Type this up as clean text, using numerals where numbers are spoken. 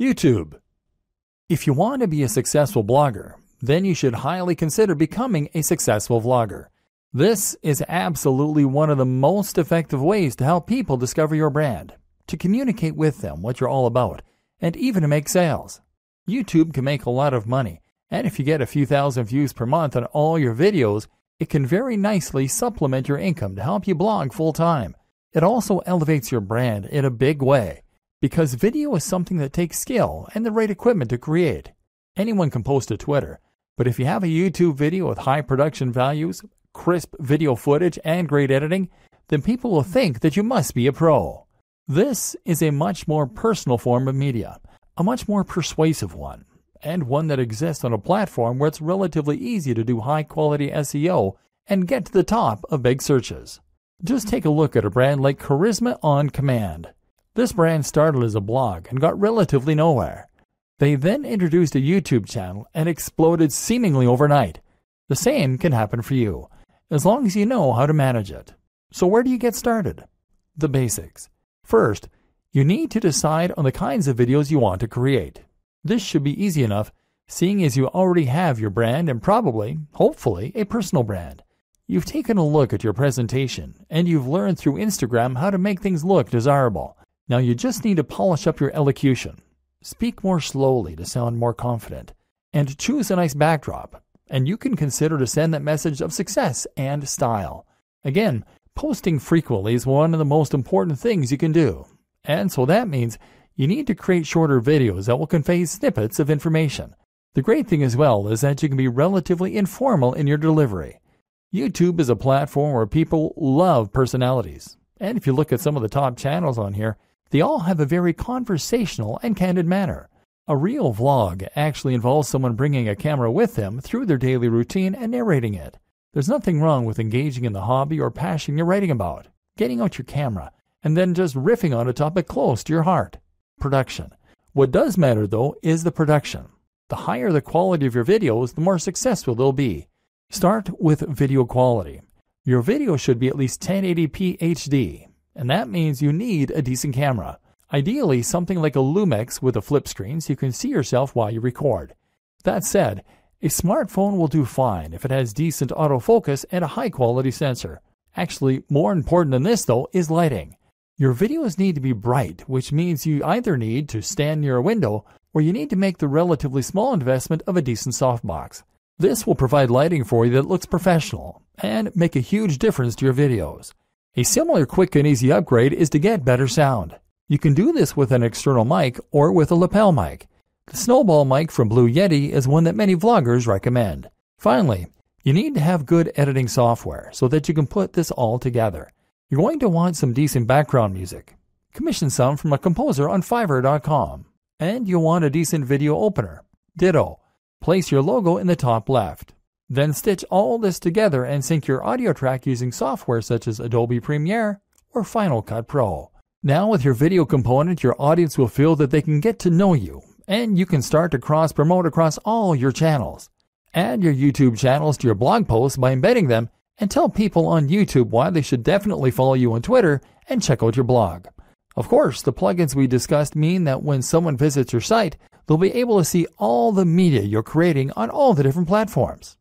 YouTube. If you want to be a successful blogger, then you should highly consider becoming a successful vlogger. This is absolutely one of the most effective ways to help people discover your brand, to communicate with them what you're all about, and even to make sales. YouTube can make a lot of money, and if you get a few thousand views per month on all your videos, it can very nicely supplement your income to help you blog full-time. It also elevates your brand in a big way, because video is something that takes skill and the right equipment to create. Anyone can post to Twitter, but if you have a YouTube video with high production values, crisp video footage, and great editing, then people will think that you must be a pro. This is a much more personal form of media, a much more persuasive one, and one that exists on a platform where it's relatively easy to do high-quality SEO and get to the top of big searches. Just take a look at a brand like Charisma on Command. This brand started as a blog and got relatively nowhere. They then introduced a YouTube channel and exploded seemingly overnight. The same can happen for you, as long as you know how to manage it. So where do you get started? The basics. First, you need to decide on the kinds of videos you want to create. This should be easy enough, seeing as you already have your brand and probably, hopefully, a personal brand. You've taken a look at your presentation, and you've learned through Instagram how to make things look desirable. Now you just need to polish up your elocution. Speak more slowly to sound more confident, and choose a nice backdrop, and you can consider to send that message of success and style. Again, posting frequently is one of the most important things you can do, and so that means you need to create shorter videos that will convey snippets of information. The great thing as well is that you can be relatively informal in your delivery. YouTube is a platform where people love personalities, and if you look at some of the top channels on here, they all have a very conversational and candid manner. A real vlog actually involves someone bringing a camera with them through their daily routine and narrating it. There's nothing wrong with engaging in the hobby or passion you're writing about, getting out your camera, and then just riffing on a topic close to your heart. Production. What does matter, though, is the production. The higher the quality of your videos, the more successful they'll be. Start with video quality. Your video should be at least 1080p HD, and that means you need a decent camera. Ideally, something like a Lumix with a flip screen so you can see yourself while you record. That said, a smartphone will do fine if it has decent autofocus and a high-quality sensor. Actually, more important than this, though, is lighting. Your videos need to be bright, which means you either need to stand near a window or you need to make the relatively small investment of a decent softbox. This will provide lighting for you that looks professional and make a huge difference to your videos. A similar quick and easy upgrade is to get better sound. You can do this with an external mic or with a lapel mic. The Snowball mic from Blue Yeti is one that many vloggers recommend. Finally, you need to have good editing software so that you can put this all together. You're going to want some decent background music. Commission some from a composer on Fiverr.com. And you'll want a decent video opener. Ditto. Place your logo in the top left. Then stitch all this together and sync your audio track using software such as Adobe Premiere or Final Cut Pro. Now with your video component, your audience will feel that they can get to know you, and you can start to cross-promote across all your channels. Add your YouTube channels to your blog posts by embedding them, and tell people on YouTube why they should definitely follow you on Twitter and check out your blog. Of course, the plugins we discussed mean that when someone visits your site, they'll be able to see all the media you're creating on all the different platforms.